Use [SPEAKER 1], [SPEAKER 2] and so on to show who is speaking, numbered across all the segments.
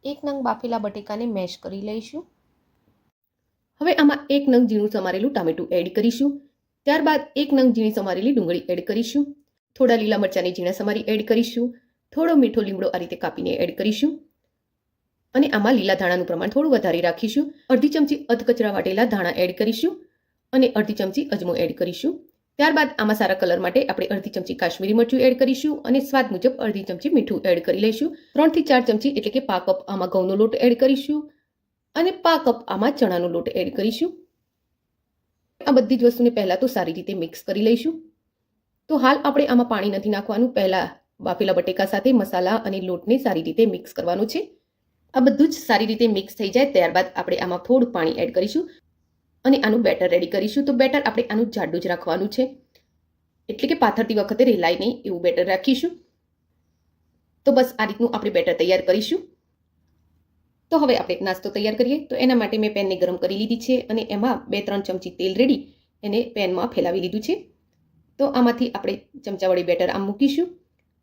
[SPEAKER 1] 1 નંગ બાફેલા બટેકાને મેશ કરી લઈશું.
[SPEAKER 2] હવે આમાં 1 નંગ ઝીણું સમારેલું ટામેટું એડ કરીશું. ત્યારબાદ 1 નંગ ઝીણી સમારેલી ડુંગળી એડ કરીશું. થોડા લીલા મરચાંની ઝીણા સમારી એડ કરીશું. થોડો મીઠો લીમડો આ રીતે કાપીને એડ કરીશું. અને આમાં લીલા ધાણાનું પ્રમાણ થોડું વધારે રાખીશું. અડધી ચમચી અધકચરા વાટેલા ધાણા એડ કરીશું અને અડધી ચમચી અજમો એડ કરીશું. ત્યારબાદ આમાં સારા કલર માટે આપણે અડધી ચમચી કાશ્મીરી મરચું એડ કરીશું અને સ્વાદ મુજબ અડધી ચમચી મીઠું એડ કરી લઈશું. 3 થી 4 ચમચી એટલે કે પા કપ આમાં ઘઉંનો લોટ એડ કરીશું અને પા કપ આમાં ચણાનો લોટ એડ કરીશું. આ બધી જ વસ્તુને પહેલાં તો સારી રીતે મિક્સ કરી લઈશું. તો હાલ આપણે આમાં પાણી નથી નાખવાનું. પહેલાં બાફેલા બટેકા સાથે મસાલા અને લોટને સારી રીતે મિક્સ કરવાનું છે. આ બધું જ સારી રીતે મિક્સ થઈ જાય ત્યારબાદ આપણે આમાં થોડું પાણી એડ કરીશું અને આનું બેટર રેડી કરીશું. તો બેટર આપણે આનું જાડું જ રાખવાનું છે, એટલે કે પાથરતી વખતે રેલાય નહીં એવું બેટર રાખીશું. તો બસ આ રીતનું આપણે બેટર તૈયાર કરીશું. તો હવે આપણે નાસ્તો તૈયાર કરીએ. તો એના માટે મેં પેનને ગરમ કરી લીધી છે અને એમાં 2-3 ચમચી તેલ રેડી એને પેનમાં ફેલાવી લીધું છે. તો આમાંથી આપણે ચમચા વડે બેટર આમ મૂકીશું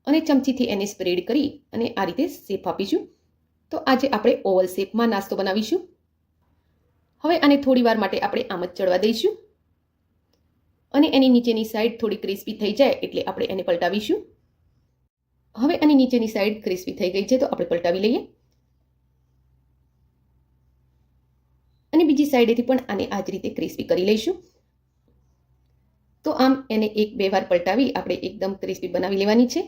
[SPEAKER 2] અને ચમચીથી એને સ્પ્રેડ કરી અને આ રીતે શેપ આપીશું. તો આજે આપણે ઓવલ શેપમાં નાસ્તો બનાવીશું. હવે આને થોડી વાર માટે આપણે આમ જ ચડવા દઈશું અને એની નીચેની સાઈડ થોડી ક્રિસ્પી થઈ જાય એટલે આપણે એને પલટાવીશું. હવે આની નીચેની સાઈડ ક્રિસ્પી થઈ ગઈ છે તો આપણે પલટાવી લઈએ અને બીજી સાઈડેથી પણ આને આ જ રીતે ક્રિસ્પી કરી લઈશું. તો આમ એને 1-2 વાર પલટાવી આપણે એકદમ ક્રિસ્પી બનાવી લેવાની છે.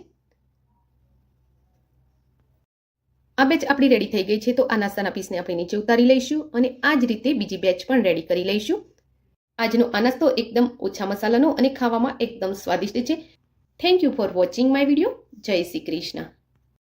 [SPEAKER 2] આ બેચ આપણી રેડી થઈ ગઈ છે. તો આ નાસ્તાના પીસને આપણે નીચે ઉતારી લઈશું અને આ જ રીતે બીજી બેચ પણ રેડી કરી લઈશું. આજનો આ નાસ્તો એકદમ ઓછા મસાલાનો અને ખાવામાં એકદમ સ્વાદિષ્ટ છે. Thank you for watching my video. જય શ્રી કૃષ્ણ.